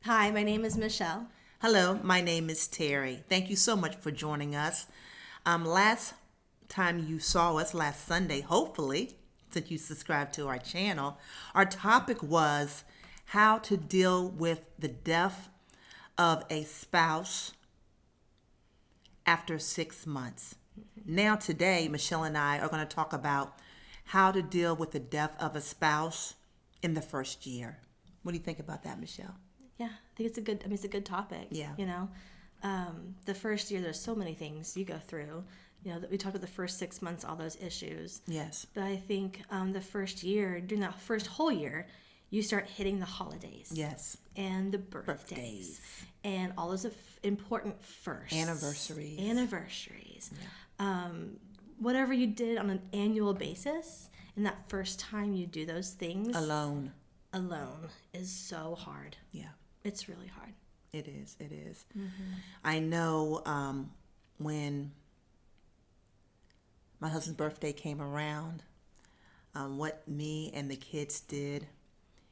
Hi, my name is Michelle. Hello, my name is Terry. Thank you so much for joining us. Last time you saw us, last Sunday, hopefully, since you subscribed to our channel, our topic was how to deal with the death of a spouse after 6 months. Now, today, Michelle and I are going to talk about how to deal with the death of a spouse in the first year. What do you think about that, Michelle? Yeah, I think it's a good. It's a good topic. Yeah. The first year, there's so many things you go through. That we talked about the first 6 months, all those issues. Yes. But I think the first year, during that first whole year, you start hitting the holidays. Yes. And the birthdays. And all those important firsts. Anniversaries. Yeah. Whatever you did on an annual basis, and that first time you do those things Alone is so hard. Yeah. It's really hard. It is. Mm-hmm. I know when my husband's birthday came around, what me and the kids did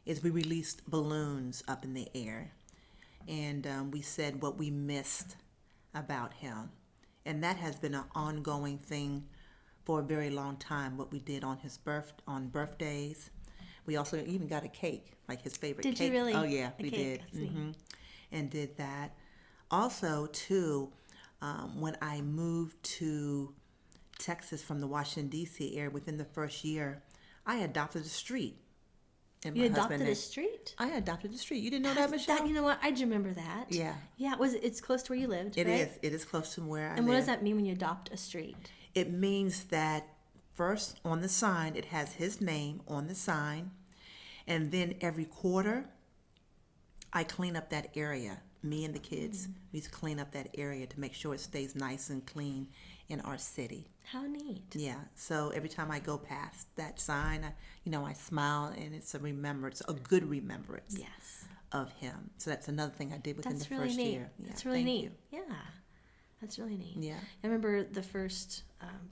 is we released balloons up in the air. And we said what we missed about him. And that has been an ongoing thing for a very long time, what we did on on birthdays. We also even got a cake, like his favorite cake. Did you really? Oh, yeah, we did. Mm-hmm. And did that. Also, too, when I moved to Texas from the Washington, D.C. area within the first year, I adopted a street. And You adopted a street? I adopted a street. You didn't know that, Michelle? You know what? I do remember that. Yeah. Yeah, it's close to where you lived, It right? is. It is close to where I live. And what does that mean when you adopt a street? It means that first on the sign, it has his name on the sign. And then every quarter, I clean up that area. Me and the kids, we clean up that area to make sure it stays nice and clean in our city. How neat. Yeah. So every time I go past that sign, I smile, and it's a remembrance, a good remembrance Yes. of him. So that's another thing I did within That's the really first neat. year. Yeah, That's really thank neat. you. Yeah. That's really neat. Yeah. I remember the first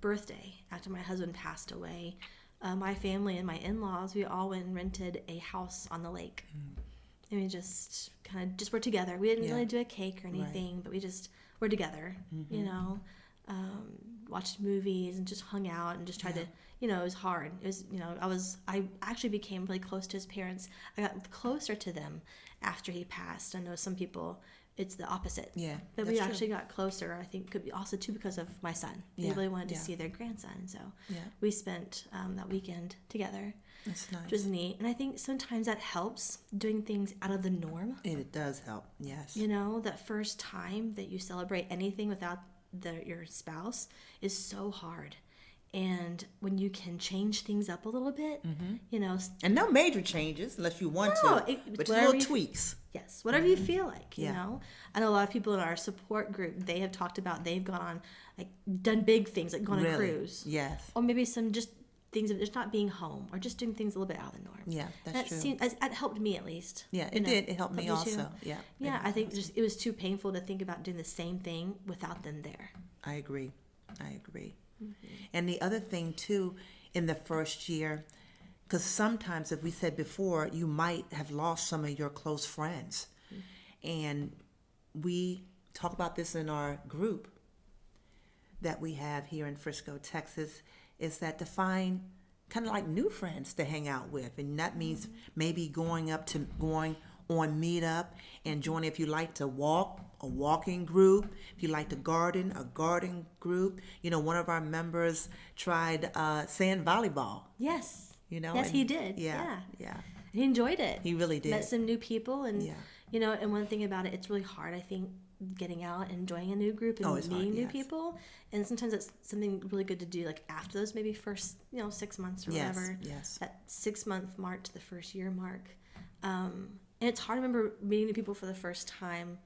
birthday after my husband passed away. My family and my in-laws, we all went and rented a house on the lake. And we just kind of were together. We didn't really do a cake or anything, but we just were together, watched movies and just hung out and just tried to, it was hard. It was, I actually became really close to his parents. I got closer to them after he passed. I know some people, it's the opposite. Yeah, But that's we true. actually got closer, I think, could be also too because of my son. They Yeah, really wanted to yeah. see their grandson. So Yeah. we spent that weekend together. That's nice. Which was neat. And I think sometimes that helps, doing things out of the norm. It does help, yes. That first time that you celebrate anything without your spouse is so hard. And when you can change things up a little bit, And no major changes unless you want No, to, it's but whatever little you- tweaks. yes, whatever you feel like, you Yeah. know. I know a lot of people in our support group, they have talked about they've gone on, like, done big things, like gone on a Really? cruise. Yes. Or maybe some just things of just not being home or just doing things a little bit out of the norm. Yeah, that's true. That helped me at least. Yeah, it did. It helped me Helped you too? also. Yeah. Yeah, I think it was too painful to think about doing the same thing without them there. I agree. And the other thing too, in the first year, because sometimes, as we said before, you might have lost some of your close friends. And we talk about this in our group that we have here in Frisco, Texas, is that to find kind of like new friends to hang out with. And that means maybe going on Meetup and joining, if you like to walk, a walking group. If you like to garden, a garden group. One of our members tried sand volleyball. Yes. Yes, he did. Yeah. And he enjoyed it. He really did. Met some new people, and Yeah. and one thing about it, it's really hard, I think, getting out and enjoying a new group and it's meeting hard, new yes. people. And sometimes it's something really good to do, like after those maybe first 6 months or Yes, whatever. yes. That 6 month mark to the first year mark. And it's hard to remember meeting new people for the first time,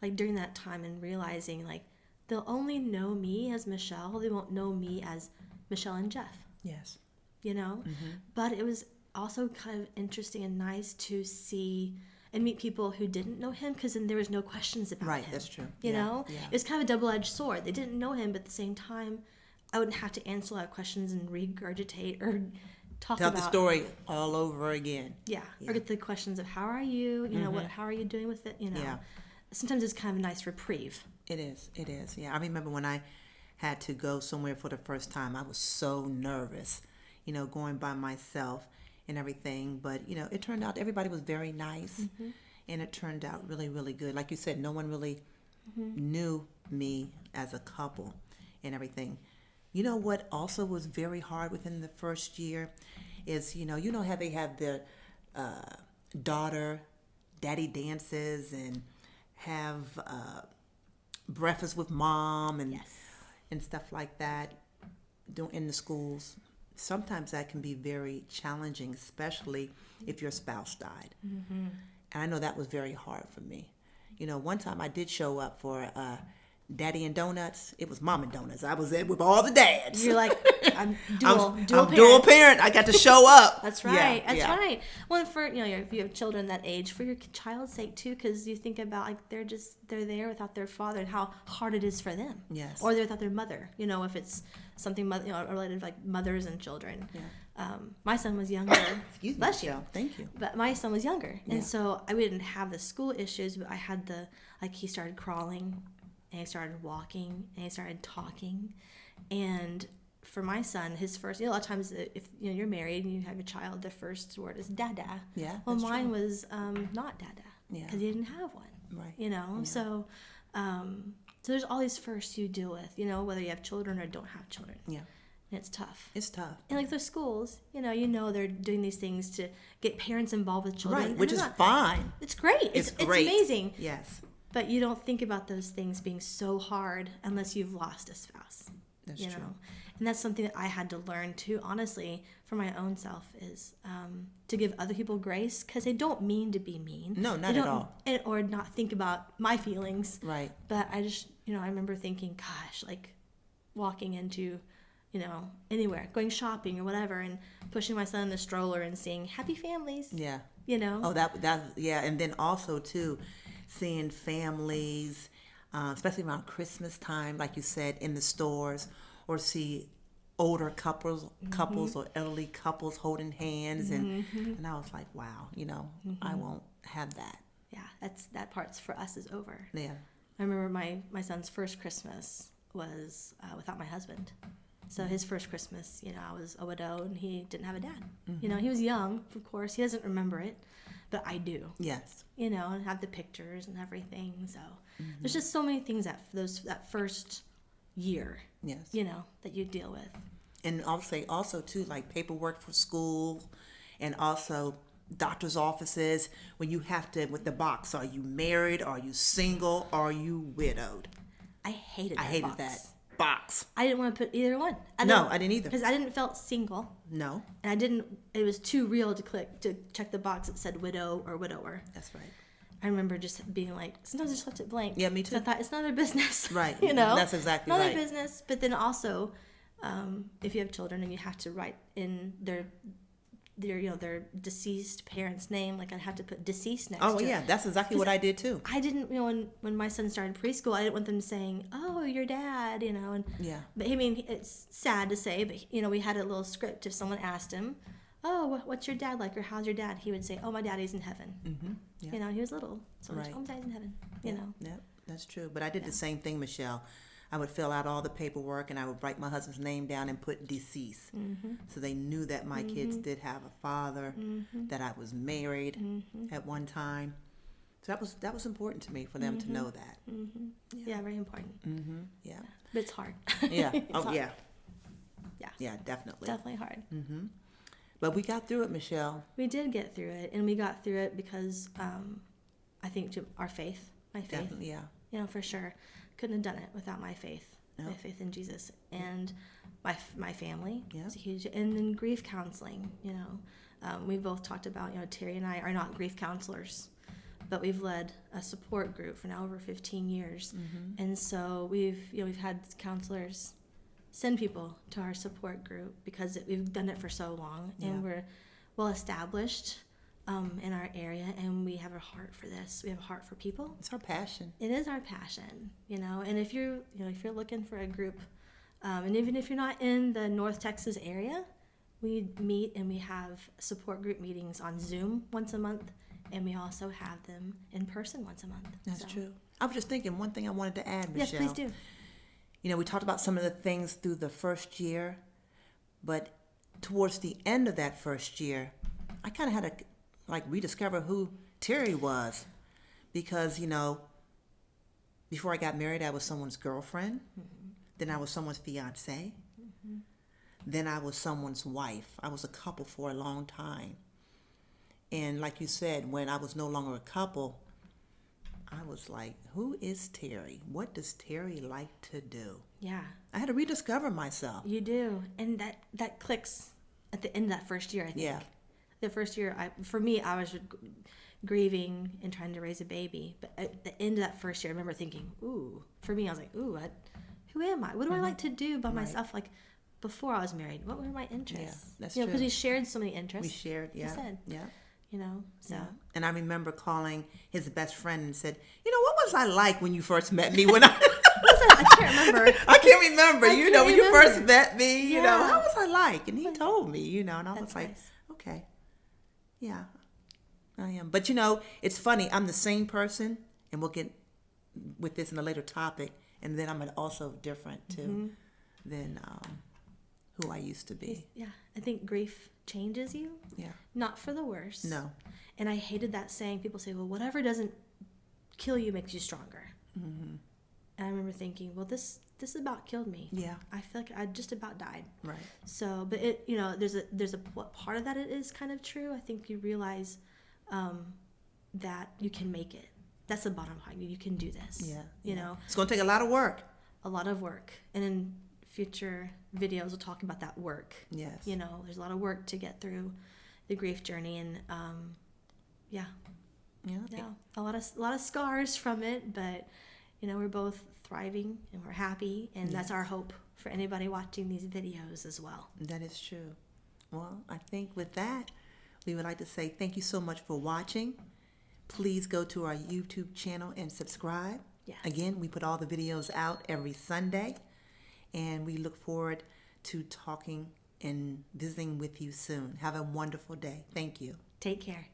like during that time, and realizing like they'll only know me as Michelle. They won't know me as Michelle and Jeff. Yes. But it was also kind of interesting and nice to see and meet people who didn't know him, because then there was no questions about Right, him. that's true. You Yeah, know? yeah. It was kind of a double-edged sword. They didn't know him, but at the same time, I wouldn't have to answer a lot of questions and regurgitate or talk tell about the story all over again. Yeah. Yeah. Or get the questions of how are you? You know, how are you doing with it? You know. Yeah. Sometimes it's kind of a nice reprieve. It is. It is. Yeah. I remember when I had to go somewhere for the first time, I was so nervous, going by myself and everything. But, it turned out everybody was very nice, and it turned out really, really good. Like you said, no one really knew me as a couple and everything. You know what also was very hard within the first year is, how they have the daddy dances and have breakfast with mom and stuff like that in the schools. Sometimes that can be very challenging, especially if your spouse died. And I know that was very hard for me. One time I did show up for Daddy and Donuts. It was Mama Donuts. I was there with all the dads. You're like, I'm I'm dual parent. dual parent. I got to show up. That's right. Yeah, That's right. Well, for if you have children that age, for your child's sake too, because you think about like they're there without their father and how hard it is for them. Yes. Or they're without their mother. If it's something related to like mothers and children. Yeah. My son was younger. Excuse me, Bless you. Michelle. Thank you. But my son was younger, Yeah. and so I didn't have the school issues, but I had he started crawling, and he started walking, and he started talking, and for my son, his first, a lot of times if you're married and you have a child, the first word is dada. Yeah. Well, that's mine true. was not dada Yeah. because he didn't have one. Right. So so there's all these firsts you deal with, whether you have children or don't have children. Yeah. And it's tough. It's tough. And like the schools, they're doing these things to get parents involved with children. Right, and which they're is not- fine. It's great. It's It's great. amazing. Yes. But you don't think about those things being so hard unless you've lost a spouse. That's you true. know? And that's something that I had to learn too, honestly, for my own self, is to give other people grace, because they don't mean to be mean. No, not They at don't- all. Or not think about my feelings. Right. But I just, I remember thinking, gosh, like walking into, anywhere, going shopping or whatever, and pushing my son in the stroller and seeing happy families. Yeah. Oh, that yeah, and then also too, seeing families, especially around Christmas time, like you said, in the stores, or see older couples or elderly couples holding hands, and I was like, wow, I won't have that. Yeah, that part's for us is over. Yeah. I remember my son's first Christmas was without my husband. So his first Christmas, I was a widow and he didn't have a dad. He was young, of course. He doesn't remember it, but I do. Yes. And have the pictures and everything. So there's just so many things that first year, Yes. that you deal with. And I'll say also too, like paperwork for school, and also doctor's offices, when you have to, with the box, are you married, are you single, are you widowed? I hated that box. I didn't want to put either one. I didn't either. Because I didn't felt single. No. And it was too real to check the box that said widow or widower. That's right. I remember just being like, sometimes I just left it blank. Yeah, me too. So I thought, it's not their business. Right. That's exactly not right. their business. But then also, if you have children and you have to write in their deceased parent's name, like I'd have to put deceased next to it. Oh, yeah, that's exactly what I did too. I didn't, when my son started preschool, I didn't want them saying, oh, your dad, and Yeah. But I mean, it's sad to say, but we had a little script. If someone asked him, oh, what's your dad like, or how's your dad, he would say, oh, my daddy's in heaven. Mm-hmm. Yeah. He was little, so Right. oh, my daddy's in heaven. Yeah, that's true. But I did the same thing, Michelle. I would fill out all the paperwork and I would write my husband's name down and put deceased. So they knew that my kids did have a father, that I was married at one time. So that was important to me, for them to know that. Yeah, very important. Yeah. But it's hard. Yeah. It's Oh, hard. yeah. Yeah. Yeah, definitely. Definitely hard. But we got through it, Michelle. We did get through it, and we got through it because I think our faith, my faith. Definitely, yeah. For sure. Couldn't have done it without my faith. No. My faith in Jesus and my family. Yeah. It's a huge, and then grief counseling. We both talked about. Terri and I are not grief counselors, but we've led a support group for now over 15 years, and so we've had counselors send people to our support group because we've done it for so long, and we're well established in our area, and we have a heart for this. We have a heart for people. It's our passion. It is our passion, and if you're looking for a group, and even if you're not in the North Texas area, We meet and we have support group meetings on Zoom once a month, and we also have them in person once a month. That's true. I was just thinking one thing I wanted to add, Michelle. Yes, please do. You know, we talked about some of the things through the first year, but towards the end of that first year, I kind of had to like rediscover who Terri was, because, you know, before I got married, I was someone's girlfriend. Mm-hmm. Then I was someone's fiance. Mm-hmm. Then I was someone's wife. I was a couple for a long time. And like you said, when I was no longer a couple, I was like, who is Terri? What does Terri like to do? Yeah. I had to rediscover myself. You do. And that clicks at the end of that first year, I think. Yeah. The first year, for me, I was grieving and trying to raise a baby. But at the end of that first year, I remember thinking, ooh, for me, I was like, ooh, who am I? What do I like to do by myself? Like, before I was married, what were my interests? Yeah, that's true. true. Because we shared so many interests. We shared, yeah. You said. Yeah. You know, so. Yeah. And I remember calling his best friend and said, you know, what was I like when you first met me? When I can't remember. I can't remember. I You can't know, when you remember. first met me, you know, Yeah. how was I like? And he told me, you know, and I was That's like, nice. okay, yeah, I am. But, you know, it's funny. I'm the same person, and we'll get with this in a later topic, and then I'm also different, too, than who I used to be. Yeah. I think grief changes you. Yeah. Not for the worse. No. And I hated that saying. People say, well, whatever doesn't kill you makes you stronger. Mm-hmm. And I remember thinking, well, this about killed me. Yeah. I feel like I just about died. Right. So, but it, you know, there's a what part of that it is kind of true. I think you realize that you can make it. That's the bottom line. You can do this. Yeah. You know, It's going to take a lot of work. a lot of work. And in future videos, we'll talk about that work. Yes. You know, there's a lot of work to get through the grief journey, and yeah, a lot of scars from it, but you know, we're both thriving and we're happy, and that's our hope for anybody watching these videos as well. That is true. Well, I think with that, we would like to say thank you so much for watching. Please go to our YouTube channel and subscribe. Yes. Again, we put all the videos out every Sunday, and we look forward to talking and visiting with you soon. Have a wonderful day. Thank you. Take care.